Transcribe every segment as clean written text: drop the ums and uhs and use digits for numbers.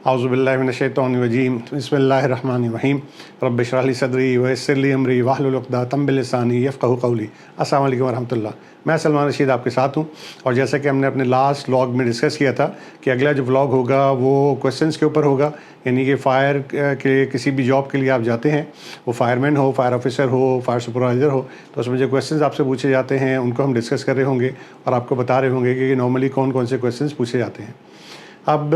औज़ुबिल्लाहि मिनश्शैतानिर्रजीम बिस्मिल्लाहिर्रहमानिर्रहीम रब्बि इश्रह ली सदरी व यस्सिर ली अमरी वाहलुल उक़दतम मिन लिसानी यफ़क़हू क़ौली। अस्सलामु अलैकुम वरहमतुल्लाह। मैं सलमान रशीद आपके साथ हूँ और जैसा कि हमने अपने लास्ट व्लॉग में डिस्कस किया था कि अगला जो व्लॉग होगा वो क्वेश्चंस के ऊपर होगा, यानी कि फ़ायर के किसी भी जॉब के लिए आप जाते हैं, वो फायरमैन हो, फायर ऑफिसर हो, फायर सुपरवाइज़र हो, तो उसमें जो क्वेश्चंस आपसे पूछे जाते हैं उनको हम डिस्कस कर रहे होंगे और आपको बता रहे होंगे कि नॉर्मली कौन कौन से क्वेश्चंस पूछे जाते हैं। अब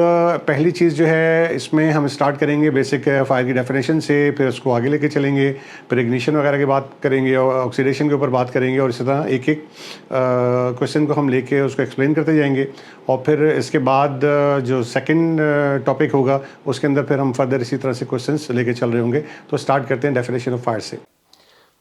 पहली चीज़ जो है इसमें हम स्टार्ट करेंगे बेसिक फायर की डेफिनेशन से, फिर उसको आगे लेके चलेंगे, फिर इग्निशन वगैरह की बात करेंगे और ऑक्सीडेशन के ऊपर बात करेंगे और इसी तरह एक एक क्वेश्चन को हम लेके उसको एक्सप्लेन करते जाएंगे और फिर इसके बाद जो सेकंड टॉपिक होगा उसके अंदर फिर हम फर्दर इसी तरह से क्वेश्चंस लेके चल रहे होंगे। तो स्टार्ट करते हैं डेफिनेशन ऑफ फायर से।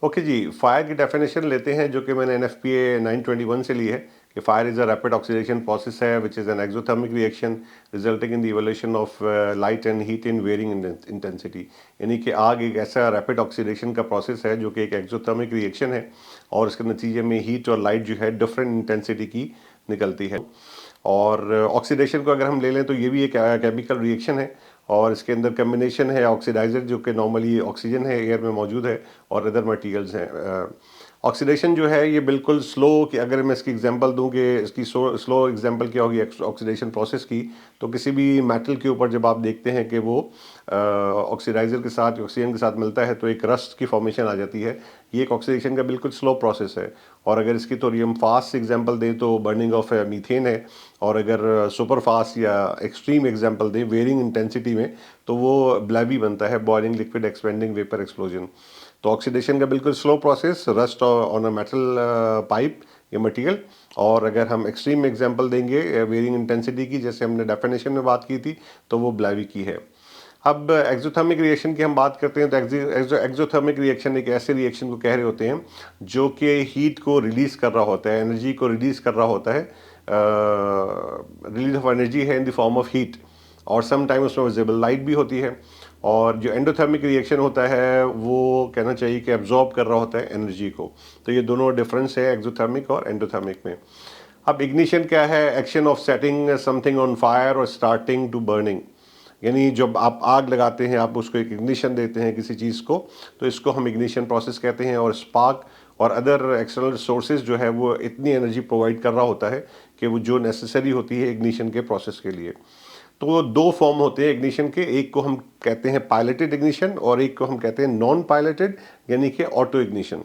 ओके जी, फायर की डेफिनेशन लेते हैं जो कि मैंने NFPA 921 से ली है कि fire is a rapid oxidation process है which is an exothermic reaction resulting in the evolution of light and heat in varying intensity. यानी कि आग एक ऐसा रैपिड ऑक्सीडेशन का प्रोसेस है जो कि एक एक्सोथर्मिक रिएक्शन है और इसके नतीजे में हीट और लाइट जो है डिफरेंट इंटेंसिटी की निकलती है। और ऑक्सीडेशन को अगर हम ले लें तो ये भी एक केमिकल रिएक्शन है और इसके अंदर कम्बिनेशन है ऑक्सीडाइजर जो कि नॉर्मली ऑक्सीजन है एयर में मौजूद है और अदर मटेरियल्स हैं। ऑक्सीडेशन जो है ये बिल्कुल स्लो, कि अगर मैं इसकी एग्जांपल दूं कि इसकी स्लो एग्जांपल क्या होगी ऑक्सीडेशन प्रोसेस की, तो किसी भी मेटल के ऊपर जब आप देखते हैं कि वो ऑक्सीडाइजर के साथ ऑक्सीजन के साथ मिलता है तो एक रस्ट की फॉर्मेशन आ जाती है। ये एक ऑक्सीडेशन का बिल्कुल स्लो प्रोसेस है। और अगर इसकी थोड़ी हम फास्ट एग्जांपल दें तो बर्निंग ऑफ मीथेन है, और अगर सुपर फास्ट या एक्सट्रीम एग्जांपल दें वेरिंग इंटेंसिटी में तो वो ब्लैबी बनता है, boiling liquid expanding vapour explosion. तो ऑक्सीडेशन का बिल्कुल slow process, rust on a metal pipe या मटेरियल। और अगर हम एक्सट्रीम एग्जांपल देंगे वेरिंग इंटेंसिटी की, जैसे हमने डेफिनेशन में बात की थी, तो वो ब्लैवी की है। अब एक्सोथर्मिक रिएक्शन की हम बात करते हैं तो एक्सोथर्मिक रिएक्शन एक ऐसे रिएक्शन को कह रहे होते हैं जो कि हीट को रिलीज कर रहा होता है, एनर्जी को रिलीज कर रहा होता है। रिलीज ऑफ एनर्जी है in the form of heat, और सम टाइम उसमें विजिबल लाइट भी होती है। और जो एंडोथर्मिक रिएक्शन होता है वो कहना चाहिए कि एब्जॉर्ब कर रहा होता है एनर्जी को। तो ये दोनों डिफरेंस है एक्सोथर्मिक और एंडोथर्मिक में। अब इग्निशन क्या है? Action of setting something on fire और स्टार्टिंग टू बर्निंग। यानी जब आप आग लगाते हैं, आप उसको एक इग्निशन देते हैं किसी चीज़ को, तो इसको हम इग्निशन प्रोसेस कहते हैं। और स्पार्क और अदर एक्सटर्नल सोर्सेज जो है वो इतनी एनर्जी प्रोवाइड कर रहा होता है कि वो जो नेसेसरी होती है इग्निशन के प्रोसेस के लिए। तो दो फॉर्म होते हैं इग्निशन के, एक को हम कहते हैं पायलटेड इग्निशन और एक को हम कहते हैं नॉन पायलटेड, यानी कि ऑटो इग्निशन।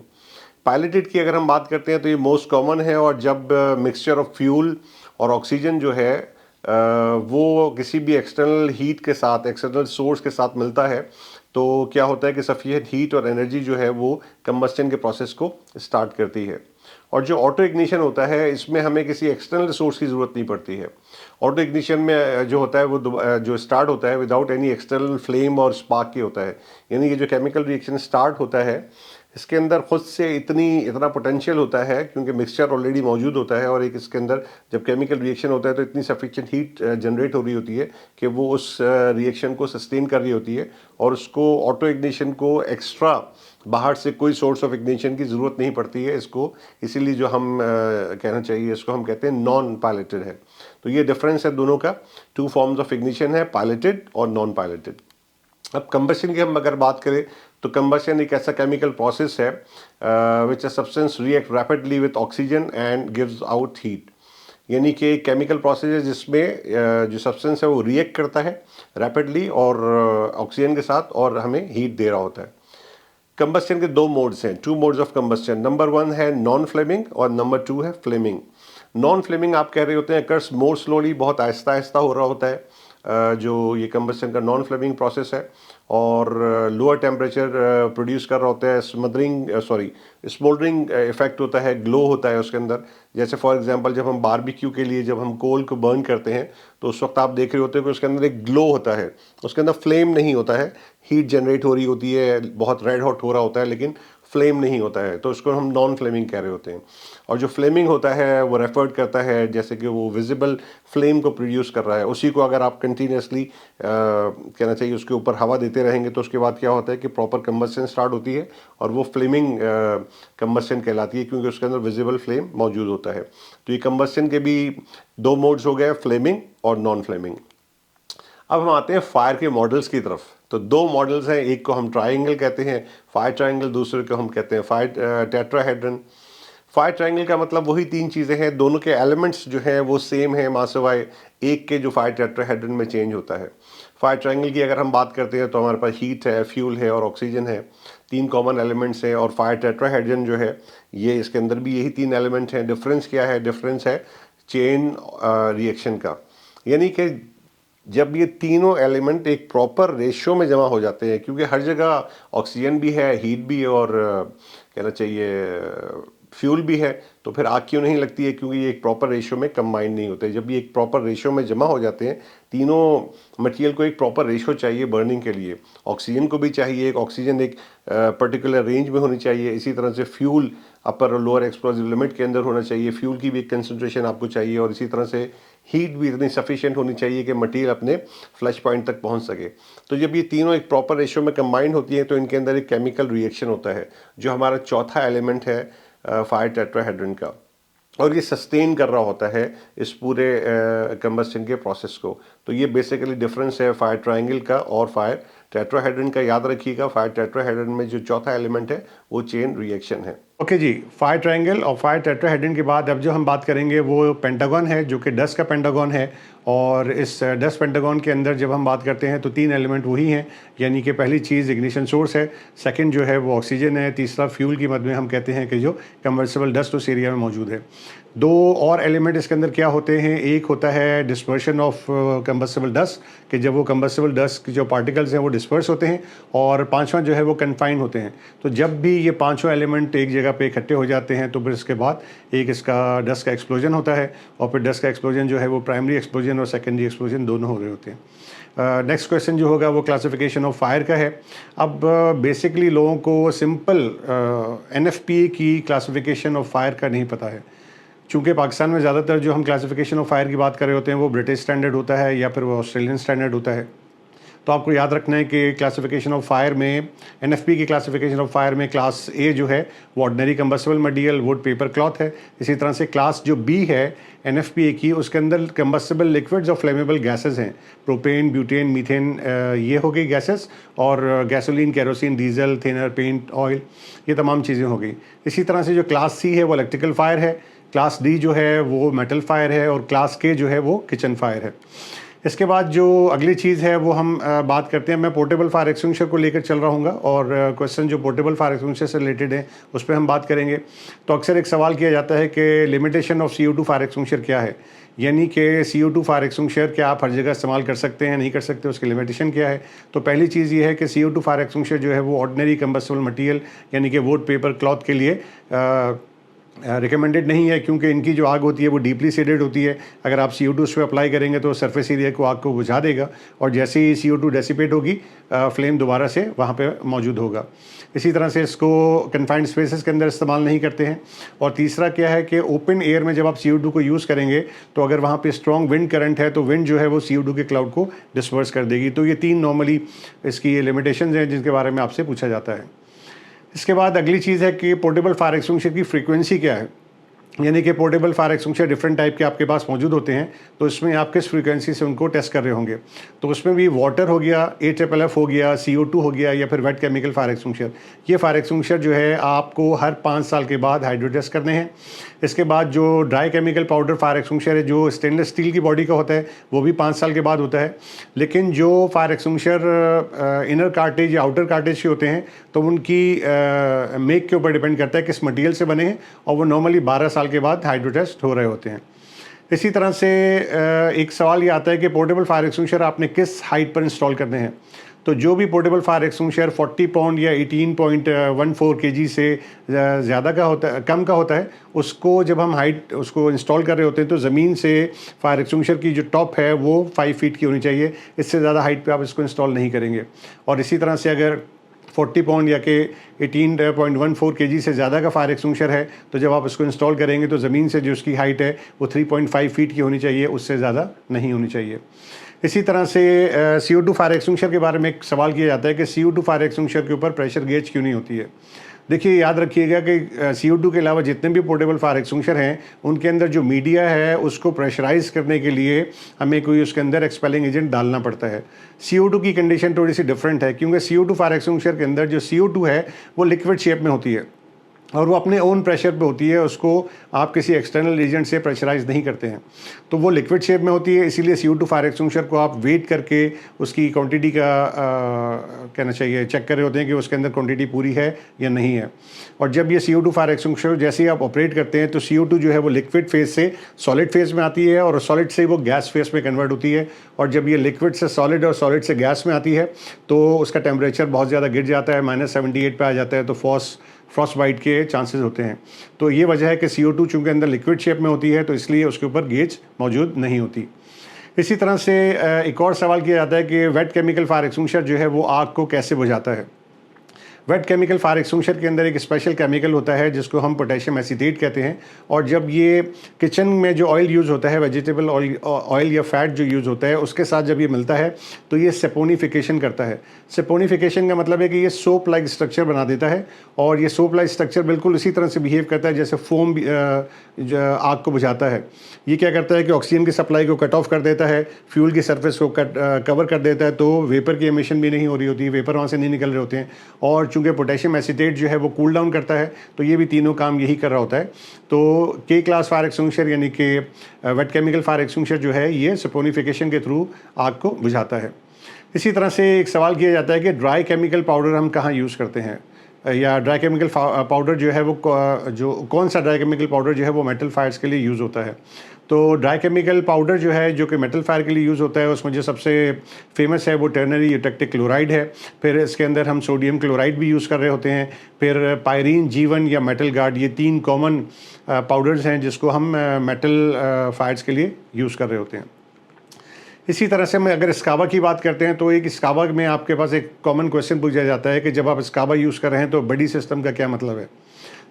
पायलटेड की अगर हम बात करते हैं तो ये मोस्ट कॉमन है, और जब मिक्सचर ऑफ फ्यूल और ऑक्सीजन जो है वो किसी भी एक्सटर्नल हीट के साथ, एक्सटर्नल सोर्स के साथ मिलता है, तो क्या होता है कि सफिशिएंट हीट और एनर्जी जो है वो कंबस्टन के प्रोसेस को स्टार्ट करती है। और जो ऑटो इग्निशन होता है इसमें हमें किसी एक्सटर्नल सोर्स की ज़रूरत नहीं पड़ती है। ऑटो इग्निशन में जो होता है वो जो स्टार्ट होता है विदाउट एनी एक्सटर्नल फ्लेम और स्पार्क की होता है। यानी कि जो केमिकल रिएक्शन स्टार्ट होता है इसके अंदर खुद से इतना पोटेंशियल होता है, क्योंकि मिक्सचर ऑलरेडी मौजूद होता है, और एक इसके अंदर जब केमिकल रिएक्शन होता है तो इतनी सफिशिएंट हीट जनरेट हो रही होती है कि वो उस रिएक्शन को सस्टेन कर रही होती है, और उसको ऑटो इग्निशन को एक्स्ट्रा बाहर से कोई सोर्स ऑफ इग्निशन की ज़रूरत नहीं पड़ती है इसको। इसीलिए जो हम कहना चाहिए इसको हम कहते हैं नॉन पायलटेड है। तो ये डिफरेंस है दोनों का। टू फॉर्म्स ऑफ इग्निशन है, पायलटेड और नॉन पायलटेड। अब कंबशन की हम अगर बात करें तो कंबशन एक ऐसा केमिकल प्रोसेस है which a substance react rapidly with oxygen and gives out heat. यानी कि एक केमिकल प्रोसेस है जिसमें जो सब्सटेंस है वो रिएक्ट करता है रैपिडली और ऑक्सीजन के साथ, और हमें हीट दे रहा होता है। कंबस्शन के दो मोड्स हैं, two modes of combustion. Number 1 है नॉन फ्लेमिंग और नंबर 2 है फ्लेमिंग। नॉन फ्लेमिंग आप कह रहे होते हैं कर्स मोर स्लोली, बहुत आहिस्ता आहिस्ता हो रहा होता है जो ये कंबस्शन का नॉन फ्लेमिंग प्रोसेस है, और लोअर टेम्परेचर प्रोड्यूस कर रहा होता है, स्मोल्डरिंग इफेक्ट होता है, ग्लो होता है उसके अंदर। जैसे फॉर एग्जांपल जब हम बारबेक्यू के लिए जब हम कोल को बर्न करते हैं तो उस वक्त आप देख रहे होते हैं कि उसके अंदर एक ग्लो होता है, उसके अंदर फ्लेम नहीं होता है, हीट जनरेट हो रही होती है, बहुत रेड हॉट हो रहा होता है, लेकिन फ्लेम नहीं होता है, तो उसको हम नॉन फ्लेमिंग कह रहे होते हैं। और जो फ्लेमिंग होता है वो रेफर्ड करता है जैसे कि वो विजिबल फ्लेम को प्रोड्यूस कर रहा है। उसी को अगर आप कंटिन्यूसली कहना चाहिए उसके ऊपर हवा देते रहेंगे तो उसके बाद क्या होता है कि प्रॉपर कंबस्शन स्टार्ट होती है, और वो फ्लेमिंग कंबस्शन कहलाती है, क्योंकि उसके अंदर विजिबल फ्लेम मौजूद होता है। तो ये कंबस्शन के भी दो मोड्स हो गए, फ्लेमिंग और नॉन फ्लेमिंग। अब हम आते हैं फायर के मॉडल्स की तरफ। तो दो मॉडल्स हैं, एक को हम ट्रायंगल कहते हैं, फायर ट्रायंगल, दूसरे को हम कहते हैं फायर टेट्राहेड्रन। फायर ट्रायंगल का मतलब वही तीन चीज़ें हैं, दोनों के एलिमेंट्स जो हैं वो सेम हैं, मासिवाय एक के जो फायर टेट्राहेड्रन में चेंज होता है। फायर ट्रायंगल की अगर हम बात करते हैं तो हमारे पास हीट है, फ्यूल है और ऑक्सीजन है, तीन कॉमन एलिमेंट्स हैं। और फायर टेट्राहेड्रन जो है ये इसके अंदर भी यही तीन एलिमेंट हैं। डिफरेंस क्या है? डिफरेंस है चेन रिएक्शन का, यानी कि जब ये तीनों एलिमेंट एक प्रॉपर रेशियो में जमा हो जाते हैं, क्योंकि हर जगह ऑक्सीजन भी है, हीट भी है और कहना चाहिए फ्यूल भी है, तो फिर आग क्यों नहीं लगती है? क्योंकि ये एक प्रॉपर रेशियो में कंबाइन नहीं होते। जब ये एक प्रॉपर रेशियो में जमा हो जाते हैं, तीनों मटेरियल को एक प्रॉपर रेशियो चाहिए बर्निंग के लिए। ऑक्सीजन को भी चाहिए, एक ऑक्सीजन एक पर्टिकुलर रेंज में होनी चाहिए। इसी तरह से फ्यूल अपर और लोअर एक्सप्लोजिव लिमिट के अंदर होना चाहिए, फ्यूल की भी एक कंसंट्रेशन आपको चाहिए। और इसी तरह से हीट भी इतनी सफिशिएंट होनी चाहिए कि मटेरियल अपने फ्लैश पॉइंट तक पहुंच सके। तो जब ये तीनों एक प्रॉपर रेशियो में कंबाइन होती हैं तो इनके अंदर एक केमिकल रिएक्शन होता है, जो हमारा चौथा एलिमेंट है फायर टेट्राहेड्रन का, और ये सस्टेन कर रहा होता है इस पूरे कंबस्शन के प्रोसेस को। तो ये बेसिकली डिफरेंस है फायर ट्रायंगल का और फायर टेट्राहेड्रन का। याद रखिएगा, फायर टेट्राहेड्रन में जो चौथा एलिमेंट है वो चेन रिएक्शन है। ओके जी, फायर ट्रायंगल और फायर टेट्राहेड्रन के बाद अब जो हम बात करेंगे वो पेंटागन है, जो कि डस्ट का पेंटागन है। और इस डस्ट पेंटागन के अंदर जब हम बात करते हैं तो तीन एलिमेंट वही हैं, यानी कि पहली चीज़ इग्निशन सोर्स है, सेकंड जो है वो ऑक्सीजन है, तीसरा फ्यूल की मद में हम कहते हैं कि जो कंबस्टिबल डस्ट उस एरिया में मौजूद है। दो और एलिमेंट इसके अंदर क्या होते हैं, एक होता है डिस्पर्शन ऑफ कंबस्टिबल डस्ट, कि जब वो कंबस्टिबल डस्ट के जो पार्टिकल्स हैं वो डिस्पर्स होते हैं, और पांचवा जो है वो कन्फाइन होते हैं। तो जब भी ये पांचों एलिमेंट एक जगह पे इकट्ठे हो जाते हैं तो फिर इसके बाद एक इसका डस्ट का एक्सप्लोजन होता है, और फिर डस्ट का एक्सप्लोजन जो है वो प्राइमरी एक्सप्लोजन और सेकेंडरी एक्सप्लोजन दोनों हो रहे होते हैं। नेक्स्ट क्वेश्चन जो होगा वो क्लासिफिकेशन ऑफ फायर का है। अब बेसिकली लोगों को सिंपल NFPA की क्लासिफिकेशन ऑफ फायर का नहीं पता है, चूँकि पाकिस्तान में ज़्यादातर जो हम क्लासिफिकेशन ऑफ फायर की बात कर रहे होते हैं वो ब्रिटिश स्टैंडर्ड होता है या फिर वो ऑस्ट्रेलियन स्टैंडर्ड होता है। तो आपको याद रखना है कि क्लासिफिकेशन ऑफ फायर में, NFP की क्लासिफिकेशन ऑफ फायर में क्लास A जो है वो ordinary combustible material would paper cloth है। इसी तरह से क्लास जो B है NFPA की, उसके अंदर कंबस्टिबल लिक्विड्स और फ्लेमेबल गैसेस हैं, प्रोपेन, ब्यूटेन, मीथेन, ये हो गई गैसेस, और gasoline, kerosene, diesel, thinner, paint, oil, ये तमाम चीज़ें हो गई। इसी तरह से जो क्लास C है वो इलेक्ट्रिकल फायर है, क्लास D जो है वो मेटल फायर है, और क्लास K जो है वो किचन फायर है। इसके बाद जो अगली चीज़ है वो हम बात करते हैं, मैं पोर्टेबल फायर एक्सटिंग्विशर को लेकर चल रहा हूँगा, और क्वेश्चन जो पोर्टेबल फायर एक्सटिंग्विशर से रिलेटेड है उस पर हम बात करेंगे। तो अक्सर एक सवाल किया जाता है कि limitation of CO2 fire extinguisher क्या है, यानी कि CO2 फायर एक्सटिंग्विशर क्या आप हर जगह इस्तेमाल कर सकते हैं, नहीं कर सकते, उसकी लिमिटेशन क्या है। तो पहली चीज़ ये है कि CO2 फायर एक्सटिंग्विशर जो है वो ऑर्डिनरी कंबस्टिबल मटेरियल यानी कि वुड, पेपर, क्लॉथ के लिए रिकमेंडेड नहीं है, क्योंकि इनकी जो आग होती है वो डीपली सेडेड होती है। अगर आप CO2 उस पर अप्लाई करेंगे तो सरफेस एरिया को, आग को बुझा देगा, और जैसे ही CO2 डेसिपेट होगी फ्लेम दोबारा से वहाँ पे मौजूद होगा। इसी तरह से इसको कन्फाइंड स्पेसेस के अंदर इस्तेमाल नहीं करते हैं। और तीसरा क्या है कि ओपन एयर में जब आप CO2 को यूज़ करेंगे तो अगर वहाँ पे स्ट्रॉन्ग विंड करंट है तो विंड जो है वो CO2 के क्लाउड को डिस्पर्स कर देगी। तो ये तीन नॉर्मली इसकी ये लिमिटेशंस हैं जिनके बारे में आपसे पूछा जाता है। इसके बाद अगली चीज़ है कि पोर्टेबल फायर एक्सटिंग्विशर की फ्रीक्वेंसी क्या है, यानी कि portable fire extinguisher different type के आपके पास मौजूद होते हैं, तो इसमें आप किस फ्रीक्वेंसी से उनको टेस्ट कर रहे होंगे। तो उसमें भी वाटर हो गया, AFFF हो गया, CO2 हो गया, या फिर वेट केमिकल फायर एक्सटिंग्विशर। ये फायर एक्सटिंग्विशर जो है आपको हर 5 साल के बाद हाइड्रो टेस्ट करने हैं। इसके बाद जो dry chemical powder fire extinguisher है, जो स्टेनलेस स्टील की बॉडी का होता है, वो भी 5 साल के बाद होता है। लेकिन जो फायर एक्सटिंग्विशर इनर कार्टेज या आउटर कार्टेज के होते हैं तो उनकी मेक के ऊपर डिपेंड करता है किस मटेरियल से बने हैं, और वो नॉर्मली 12 साल के बाद हाइड्रो टेस्ट हो रहे होते हैं। इसी तरह से एक सवाल ये आता है कि पोर्टेबल फायर एक्सटिंग्विशर आपने किस हाइट पर इंस्टॉल करने हैं। तो जो भी पोर्टेबल फायर एक्सटिंग्विशर 40 पाउंड या 18.14 kg से ज़्यादा का होता है, कम का होता है, उसको जब हम हाइट उसको इंस्टॉल कर रहे होते हैं तो ज़मीन से फायर एक्सटिंग्विशर की जो टॉप है वो 5 फीट की होनी चाहिए। इससे ज़्यादा हाइट पे आप इसको इंस्टॉल नहीं करेंगे। और इसी तरह से अगर 40 पाउंड या कि 18.14 kg से ज़्यादा का फायर एक्सटिंग्विशर है तो जब आप इसको इंस्टॉल करेंगे तो ज़मीन से जो उसकी हाइट है वो 3.5 फीट की होनी चाहिए, उससे ज़्यादा नहीं होनी चाहिए। इसी तरह से CO2 फायर एक्सटिंग्विशर के बारे में एक सवाल किया जाता है कि CO2 फायर एक्सटिंग्विशर के ऊपर प्रेशर गेज क्यों नहीं होती है। देखिए याद रखिएगा कि CO2 के अलावा जितने भी पोर्टेबल फायर एक्सटिंग्विशर हैं उनके अंदर जो मीडिया है उसको प्रेशराइज करने के लिए हमें कोई उसके अंदर एक्सपेलिंग एजेंट डालना पड़ता है। CO2 की कंडीशन थोड़ी सी डिफरेंट है, क्योंकि CO2 फायर एक्सटिंग्विशर के अंदर जो CO2 है वो लिक्विड शेप में होती है और वो अपने ओन प्रेशर पे होती है, उसको आप किसी एक्सटर्नल एजेंट से प्रेशराइज नहीं करते हैं, तो वो लिक्विड शेप में होती है। इसीलिए CO2 फायर एक्सटिंग्विशर को आप वेट करके उसकी क्वांटिटी का कहना चाहिए चेक कर रहे होते हैं कि उसके अंदर क्वांटिटी पूरी है या नहीं है। और जब ये CO2 फायर एक्सटिंग्विशर जैसे ही आप ऑपरेट करते हैं तो CO2 जो है वो लिक्विड फेज से सॉलिड फेज में आती है और सॉलिड से वो गैस फेज में कन्वर्ट होती है। और जब ये लिक्विड से सॉलिड और सॉलिड से गैस में आती है तो उसका टेम्परेचर बहुत ज़्यादा गिर जाता है, -78 पे आ जाता है, तो फ्रॉस्ट बाइट के चांसेस होते हैं। तो ये वजह है कि CO2 चूँकि अंदर लिक्विड शेप में होती है तो इसलिए उसके ऊपर गेज मौजूद नहीं होती। इसी तरह से एक और सवाल किया जाता है कि वेट केमिकल फायर एक्सटिंग्विशर जो है वो आग को कैसे बुझाता है। वेट केमिकल फायर एक्सटिंग्विशर के अंदर एक स्पेशल केमिकल होता है जिसको हम पोटेशियम एसीटेट कहते हैं, और जब ये किचन में जो ऑयल यूज़ होता है, वेजिटेबल ऑयल या फैट जो यूज़ होता है, उसके साथ जब ये मिलता है तो ये सेपोनिफिकेशन करता है। सेपोनिफिकेशन का मतलब है कि ये सोप लाइक स्ट्रक्चर बना देता है, और ये सोप लाइक स्ट्रक्चर बिल्कुल इसी तरह से बिहेव करता है जैसे फोम आग को बुझाता है। ये क्या करता है कि ऑक्सीजन की सप्लाई को कट ऑफ कर देता है, फ्यूल की सरफेस को कवर कर देता है, तो वेपर की एमिशन भी नहीं हो रही होती है, वेपर वहाँ से नहीं निकल रहे होते हैं। और चूँकि पोटेशियम एसीटेट जो है वो कूल डाउन करता है, तो ये भी तीनों काम यही कर रहा होता है। तो K क्लास फायर एक्सटिंग्विशर यानी कि वेट केमिकल फायर एक्सटिंग्विशर जो है ये सेपोनिफिकेशन के थ्रू आग को बुझाता है। इसी तरह से एक सवाल किया जाता है कि ड्राई केमिकल पाउडर हम कहाँ यूज़ करते हैं, या ड्राई केमिकल पाउडर जो है वो कौन सा ड्राई केमिकल पाउडर जो है वो मेटल फायर्स के लिए यूज़ होता है। तो ड्राई केमिकल पाउडर जो है जो कि मेटल फायर के लिए यूज़ होता है उसमें जो सबसे फेमस है वो टर्नरी यूटेक्टिक क्लोराइड है। फिर इसके अंदर हम सोडियम क्लोराइड भी यूज़ कर रहे होते हैं। फिर पायरीन, G1 या मेटल गार्ड, ये 3 कॉमन पाउडर्स हैं जिसको हम मेटल फायर्स के लिए यूज़ कर रहे होते हैं। इसी तरह से मैं अगर स्काबा की बात करते हैं तो एक स्काबा में आपके पास एक कॉमन क्वेश्चन पूछा जाता है कि जब आप स्काबा यूज़ कर रहे हैं तो बडी सिस्टम का क्या मतलब है।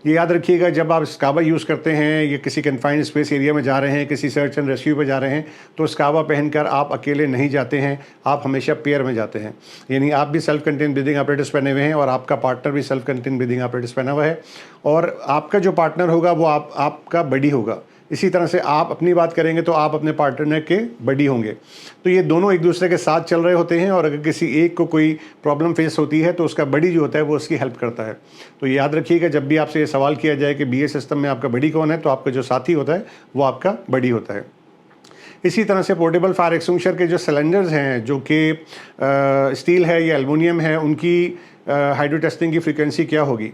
ये याद रखिएगा, जब आप स्काबा यूज़ करते हैं या किसी कन्फाइंड स्पेस एरिया में जा रहे हैं, किसी सर्च एंड रेस्क्यू पे जा रहे हैं, तो स्काबा पहनकर आप अकेले नहीं जाते हैं, आप हमेशा पेयर में जाते हैं। यानी आप भी सेल्फ कंटेन ब्रीदिंग apparatus पहने हुए हैं और आपका पार्टनर भी सेल्फ कंटेन ब्रीदिंग apparatus पहना हुआ है, और आपका जो पार्टनर होगा वो आपका बडी होगा। इसी तरह से आप अपनी बात करेंगे तो आप अपने पार्टनर के बडी होंगे। तो ये दोनों एक दूसरे के साथ चल रहे होते हैं, और अगर किसी एक को कोई प्रॉब्लम फेस होती है तो उसका बडी जो होता है वो उसकी हेल्प करता है। तो ये याद रखिएगा, जब भी आपसे ये सवाल किया जाए कि BA सिस्टम में आपका बडी कौन है, तो आपका जो साथी होता है वो आपका बडी होता है। इसी तरह से पोर्टेबल फायर एक्सटिंग्विशर के जो सिलेंडर्स हैं जो कि स्टील है या एल्युमिनियम है, उनकी हाइड्रो टेस्टिंग की फ्रीक्वेंसी क्या होगी।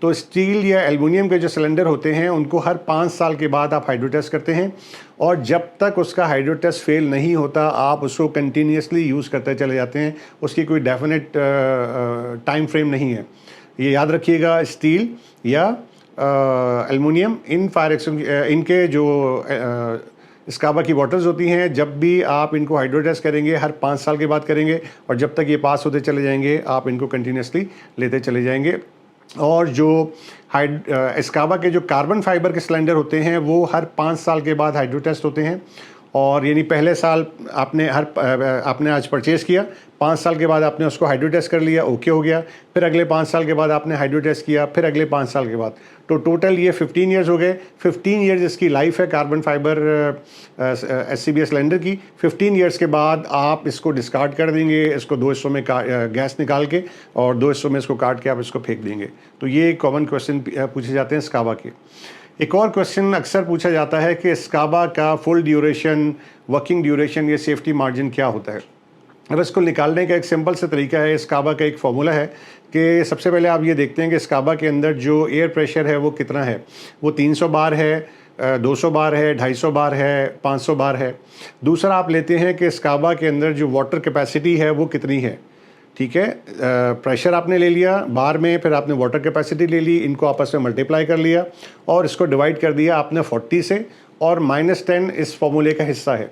तो स्टील या एल्युमिनियम के जो सिलेंडर होते हैं उनको हर 5 साल के बाद आप हाइड्रो टेस्ट करते हैं, और जब तक उसका हाइड्रो टेस्ट फेल नहीं होता आप उसको कंटिन्यूसली यूज़ करते चले जाते हैं। उसकी कोई डेफिनेट टाइम फ्रेम नहीं है। ये याद रखिएगा, स्टील या एल्युमिनियम इनके जो स्काबा की बॉटल्स होती हैं, जब भी आप इनको हाइड्रो टेस्ट करेंगे हर 5 साल के बाद करेंगे, और जब तक ये पास होते चले जाएंगे आप इनको कंटिन्यूसली लेते चले जाएंगे। और जो स्काबा के जो कार्बन फाइबर के सिलेंडर होते हैं वो हर 5 साल के बाद हाइड्रो टेस्ट होते हैं, और यानी पहले साल आपने आज परचेज़ किया, 5 साल के बाद आपने उसको हाइड्रो टेस्ट कर लिया, ओके हो गया, फिर अगले 5 साल के बाद आपने हाइड्रो टेस्ट किया, फिर अगले 5 साल के बाद, तो टोटल ये 15 ईयर्स हो गए। 15 ईयर्स इसकी लाइफ है कार्बन फाइबर SCBA सिलेंडर की। 15 ईयर्स के बाद आप इसको डिस्कार्ड कर देंगे, इसको 2 हिस्सों में गैस निकाल के, और 2 हिस्सों में इसको काट के आप इसको फेंक देंगे। तो ये कॉमन क्वेश्चन पूछे जाते हैं स्काबा के। एक और क्वेश्चन अक्सर पूछा जाता है कि स्काबा का फुल ड्यूरेशन, वर्किंग ड्यूरेशन या सेफ्टी मार्जिन क्या होता है। अब इसको निकालने का एक सिंपल सा तरीका है, स्काबा का एक फॉर्मूला है कि सबसे पहले आप ये देखते हैं कि स्काबा के अंदर जो एयर प्रेशर है वो कितना है। वो 300 बार है, 200 बार है, 250 बार है, 500 बार है। दूसरा आप लेते हैं कि स्काबा के अंदर जो वाटर कैपेसिटी है वो कितनी है। ठीक है, प्रेशर आपने ले लिया बार में, फिर आपने वाटर कैपेसिटी ले ली, इनको आपस में मल्टीप्लाई कर लिया और इसको डिवाइड कर दिया आपने 40 से, और -10 इस फॉर्मूले का हिस्सा है।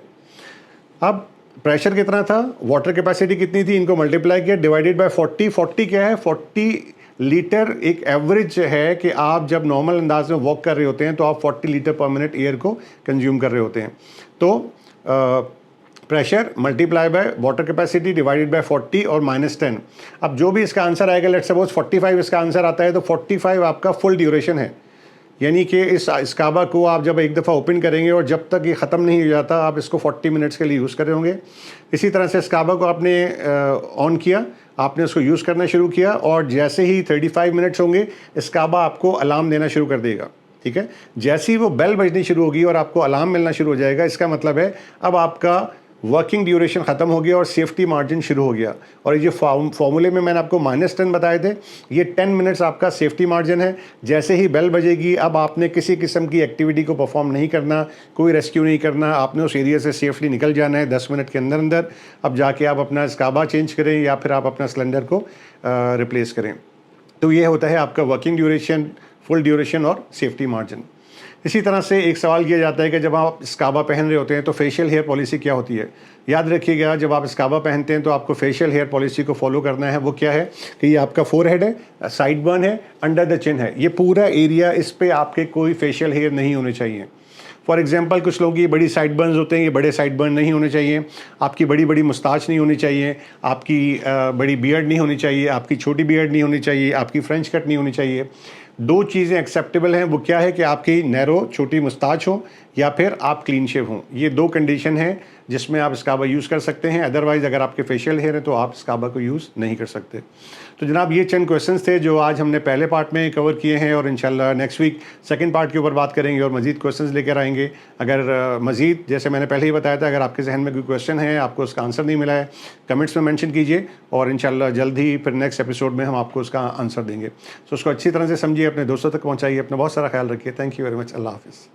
अब प्रेशर कितना था, वाटर कैपेसिटी कितनी थी, इनको मल्टीप्लाई किया, डिवाइडेड बाय 40। 40 क्या है, 40 लीटर एक एवरेज है कि आप जब नॉर्मल अंदाज में वॉक कर रहे होते हैं तो आप 40 लीटर पर मिनट एयर को कंज्यूम कर रहे होते हैं। तो pressure multiply by water capacity divided by 40 और -10। अब जो भी इसका आंसर आएगा, लेट्स सपोज 45 इसका आंसर आता है, तो 45 आपका फुल ड्यूरेशन है। यानी कि इस काबा को आप जब एक दफ़ा ओपन करेंगे और जब तक ये ख़त्म नहीं हो जाता, आप इसको 40 मिनट्स के लिए यूज़ कर रहे होंगे। इसी तरह से इस काबा को आपने ऑन किया, आपने उसको यूज़ करना शुरू किया, और जैसे ही 35 मिनट्स होंगे इस काबा आपको अलार्म देना शुरू कर देगा। ठीक है, जैसे ही वो बेल बजनी शुरू होगी और आपको अलार्म मिलना शुरू हो जाएगा, इसका मतलब है अब आपका वर्किंग ड्यूरेशन ख़त्म हो गया और सेफ्टी मार्जिन शुरू हो गया। और ये जो फॉर्मूले में मैंने आपको -10 बताए थे, ये 10 मिनट्स आपका सेफ्टी मार्जिन है। जैसे ही बेल बजेगी, अब आपने किसी किस्म की एक्टिविटी को परफॉर्म नहीं करना, कोई रेस्क्यू नहीं करना, आपने उस एरिया से सेफली निकल जाना है 10 मिनट के अंदर अंदर। अब जाके आप अपना स्काबा चेंज करें या फिर आप अपना सिलेंडर को रिप्लेस करें। तो ये होता है आपका वर्किंग ड्यूरेशन, फुल ड्यूरेशन और सेफ्टी मार्जिन। इसी तरह से एक सवाल किया जाता है कि जब आप स्काबा पहन रहे होते हैं तो फेशियल हेयर पॉलिसी क्या होती है। याद रखिएगा, जब आप स्काबा पहनते हैं तो आपको फेशियल हेयर पॉलिसी को फॉलो करना है। वो क्या है कि ये आपका फोरहेड है, साइड बर्न है, अंडर द चिन है, ये पूरा एरिया, इस पे आपके कोई फेशियल हेयर नहीं होने चाहिए। फॉर एग्जांपल, कुछ लोगों की बड़ी साइड बर्न्स होते हैं, ये बड़े साइड बर्न नहीं होने चाहिए। आपकी बड़ी बड़ी मुस्ताच नहीं होनी चाहिए, आपकी बड़ी बियर्ड नहीं होनी चाहिए, आपकी छोटी बियर्ड नहीं होनी चाहिए, आपकी फ्रेंच कट नहीं होनी चाहिए। 2 चीज़ें एक्सेप्टेबल हैं, वो क्या है कि आपकी नैरो छोटी मुस्ताच हो या फिर आप क्लीन शेव हों। ये 2 कंडीशन हैं जिसमें आप स्काबा यूज़ कर सकते हैं। अदरवाइज़ अगर आपके फेशियल हेयर है तो आप स्काबा को यूज़ नहीं कर सकते। तो जनाब, ये चंद क्वेश्चंस थे जो आज हमने पहले पार्ट में कवर किए हैं, और इंशाल्लाह नेक्स्ट वीक सेकंड पार्ट के ऊपर बात करेंगे और मज़ीद क्वेश्चंस लेकर आएंगे। अगर मज़ीद, जैसे मैंने पहले ही बताया था, अगर आपके जहन में कोई क्वेश्चन है, आपको उसका आंसर नहीं मिला है, कमेंट्स में मेंशन कीजिए, और इंशाल्लाह जल्द ही फिर नेक्स्ट एपिसोड में हम आपको उसका आंसर देंगे। तो उसको अच्छी तरह से समझिए, अपने दोस्तों तक पहुँचाइए, अपना बहुत सारा ख्याल रखिए। Thank you very much. अल्लाह हाफ़िज़।